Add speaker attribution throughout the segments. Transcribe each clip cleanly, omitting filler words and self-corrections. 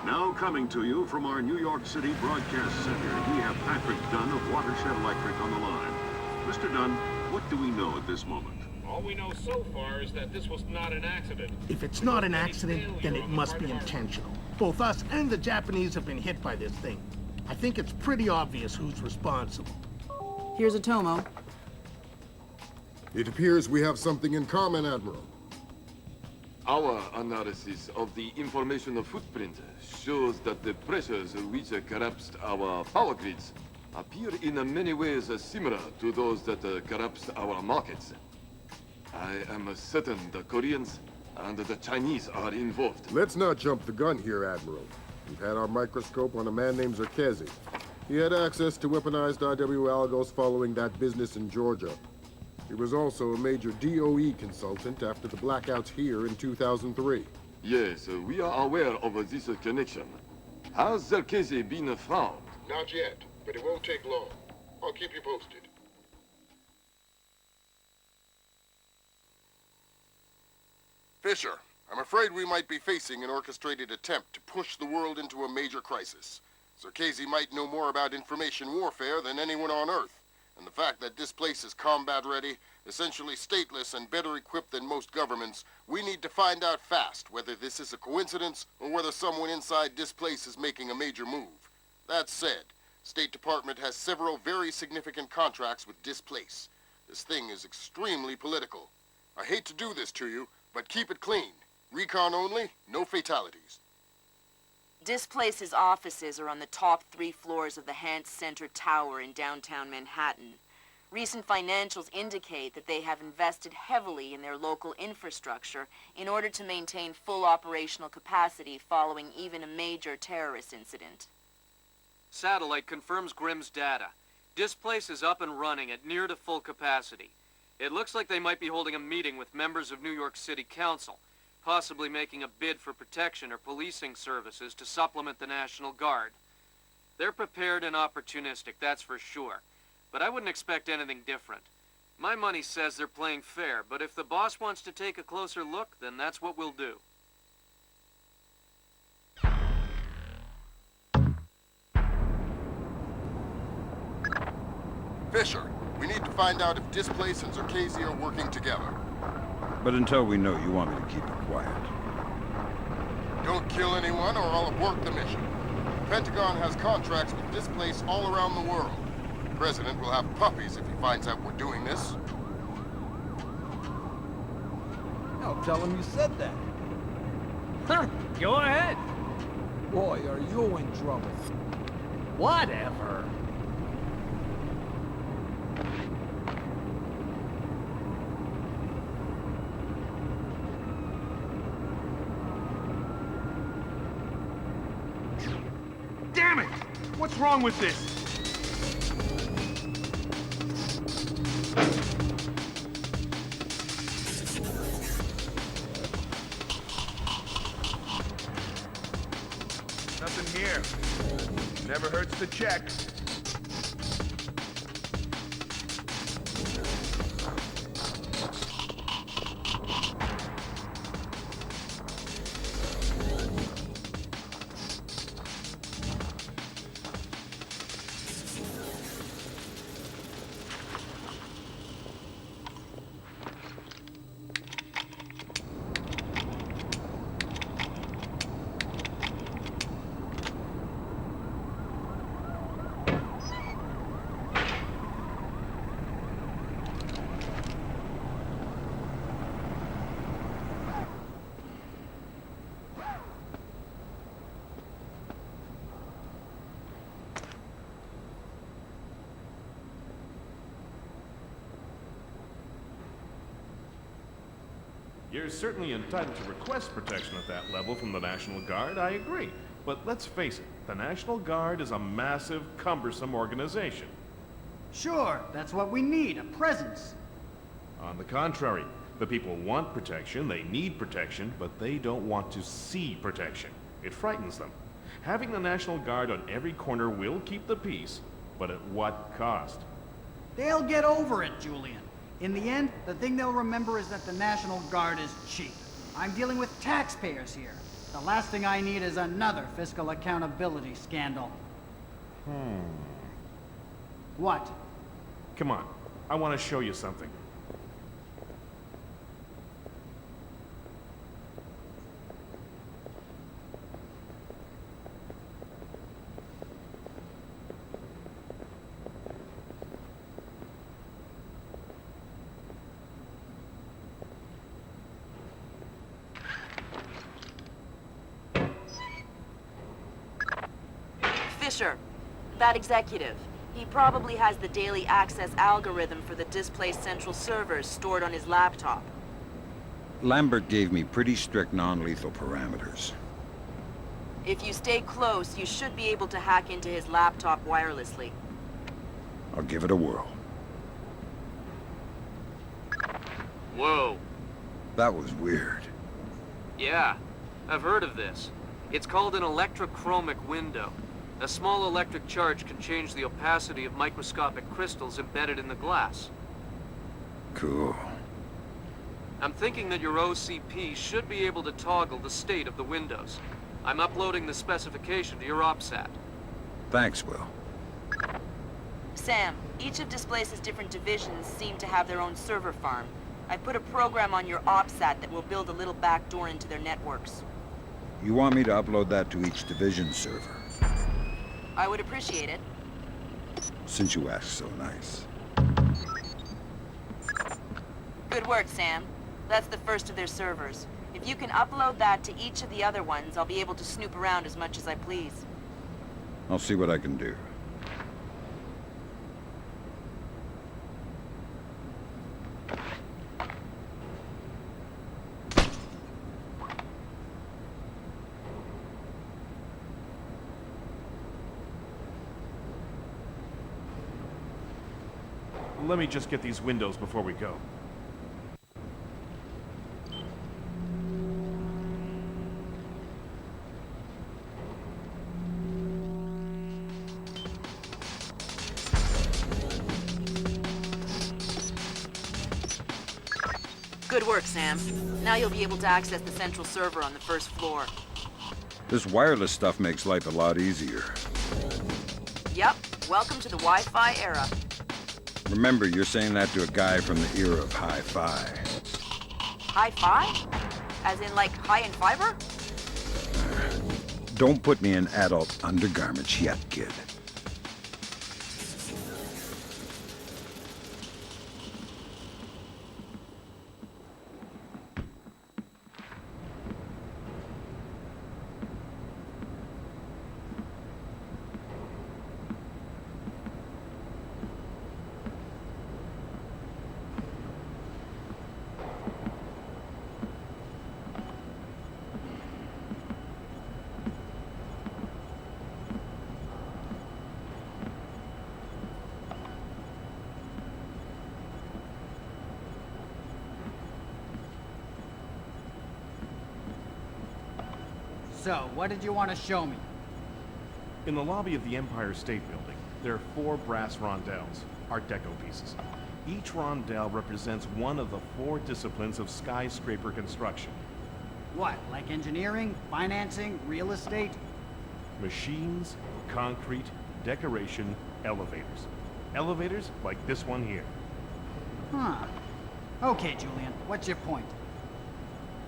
Speaker 1: Now coming to you from our New York City broadcast center, we have Patrick Dunn of Watershed Electric on the line. Mr. Dunn, what do we know at this moment?
Speaker 2: All we know so far is that this was not an accident.
Speaker 3: If it's not an accident, then it must be intentional. Both us and the Japanese have been hit by this thing. I think it's pretty obvious who's responsible.
Speaker 4: Here's a Tomo.
Speaker 5: It appears we have something in common, Admiral.
Speaker 6: Our analysis of the informational footprint shows that the pressures which collapsed our power grids appear in many ways similar to those that collapsed our markets. I am certain the Koreans and the Chinese are involved.
Speaker 5: Let's not jump the gun here, Admiral. We've had our microscope on a man named Zherkhezi. He had access to weaponized IW algos following that business in Georgia. He was also a major DOE consultant after the blackouts here in 2003.
Speaker 6: Yes, we are aware of this connection. Has Zherkhezi been found?
Speaker 7: Not yet, but it won't take long. I'll keep you posted. Fisher, I'm afraid we might be facing an orchestrated attempt to push the world into a major crisis. Zherkhezi might know more about information warfare than anyone on Earth. And the fact that this place is combat-ready, essentially stateless and better equipped than most governments, we need to find out fast whether this is a coincidence or whether someone inside Displace is making a major move. That said, State Department has several very significant contracts with Displace. This thing is extremely political. I hate to do this to you, but keep it clean. Recon only, no fatalities.
Speaker 8: Displace's offices are on the top 3 floors of the Hans Center Tower in downtown Manhattan. Recent financials indicate that they have invested heavily in their local infrastructure in order to maintain full operational capacity following even a major terrorist incident.
Speaker 9: Satellite confirms Grimm's data. Displace is up and running at near to full capacity. It looks like they might be holding a meeting with members of New York City Council, possibly making a bid for protection or policing services to supplement the National Guard. They're prepared and opportunistic, that's for sure. But I wouldn't expect anything different. My money says they're playing fair, but if the boss wants to take a closer look, then that's what we'll do.
Speaker 7: Fisher, we need to find out if Displace and Zherkhezi are working together.
Speaker 10: But until we know, you want me to keep it quiet.
Speaker 7: Don't kill anyone or I'll abort the mission. The Pentagon has contracts with Displace all around the world. The President will have puppies if he finds out we're doing this.
Speaker 11: No, tell him you said that.
Speaker 12: Huh, go ahead.
Speaker 11: Boy, are you in trouble.
Speaker 12: Whatever.
Speaker 2: Damn it! What's wrong with this?
Speaker 13: Nothing here. Never hurts to check.
Speaker 2: You're certainly entitled to request protection at that level from the National Guard, I agree. But let's face it, the National Guard is a massive, cumbersome organization.
Speaker 12: Sure, that's what we need, a presence.
Speaker 2: On the contrary, the people want protection, they need protection, but they don't want to see protection. It frightens them. Having the National Guard on every corner will keep the peace, but at what cost?
Speaker 12: They'll get over it, Julian. In the end, the thing they'll remember is that the National Guard is cheap. I'm dealing with taxpayers here. The last thing I need is another fiscal accountability scandal. What?
Speaker 2: Come on. I want to show you something.
Speaker 8: Fisher, that executive. He probably has the daily access algorithm for the Displace Central servers stored on his laptop.
Speaker 10: Lambert gave me pretty strict non-lethal parameters.
Speaker 8: If you stay close, you should be able to hack into his laptop wirelessly.
Speaker 10: I'll give it a whirl.
Speaker 9: Whoa.
Speaker 10: That was weird.
Speaker 9: Yeah, I've heard of this. It's called an electrochromic window. A small electric charge can change the opacity of microscopic crystals embedded in the glass.
Speaker 10: Cool.
Speaker 9: I'm thinking that your OCP should be able to toggle the state of the windows. I'm uploading the specification to your OPSAT.
Speaker 10: Thanks, Will.
Speaker 8: Sam, each of Displace's different divisions seem to have their own server farm. I put a program on your OPSAT that will build a little backdoor into their networks.
Speaker 10: You want me to upload that to each division server?
Speaker 8: I would appreciate it.
Speaker 10: Since you ask so nice.
Speaker 8: Good work, Sam. That's the first of their servers. If you can upload that to each of the other ones, I'll be able to snoop around as much as I please.
Speaker 10: I'll see what I can do.
Speaker 2: Let me just get these windows before we go.
Speaker 8: Good work, Sam. Now you'll be able to access the central server on the first floor.
Speaker 10: This wireless stuff makes life a lot easier.
Speaker 8: Yep. Welcome to the Wi-Fi era.
Speaker 10: Remember, you're saying that to a guy from the era of hi-fi.
Speaker 8: Hi-fi? As in, like, high in fiber?
Speaker 10: Don't put me in adult undergarments yet, kid.
Speaker 12: So, what did you want to show me?
Speaker 2: In the lobby of the Empire State Building, there are 4 brass rondelles, Art Deco pieces. Each rondelle represents one of the 4 disciplines of skyscraper construction.
Speaker 12: What, like engineering, financing, real estate?
Speaker 2: Machines, concrete, decoration, elevators. Elevators like this one here.
Speaker 12: Huh. Okay, Julian, what's your point?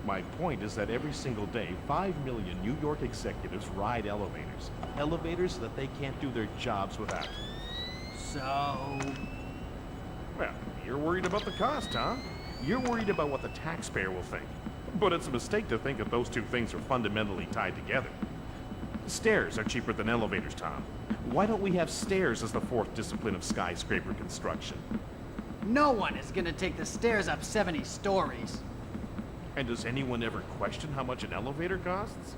Speaker 2: My point is that every single day, 5 million New York executives ride elevators. Elevators that they can't do their jobs without.
Speaker 12: So...
Speaker 2: Well, you're worried about the cost, huh? You're worried about what the taxpayer will think. But it's a mistake to think that those two things are fundamentally tied together. Stairs are cheaper than elevators, Tom. Why don't we have stairs as the 4th discipline of skyscraper construction?
Speaker 12: No one is gonna take the stairs up 70 stories.
Speaker 2: And does anyone ever question how much an elevator costs?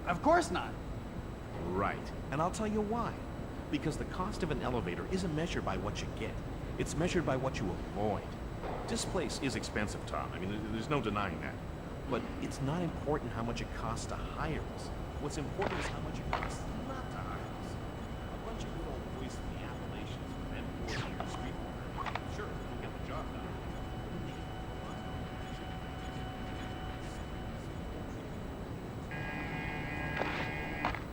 Speaker 12: Of course not.
Speaker 2: Right. And I'll tell you why. Because the cost of an elevator isn't measured by what you get. It's measured by what you avoid. Displace is expensive, Tom. I mean, there's no denying that. But it's not important how much it costs to hire us. What's important is how much it costs not to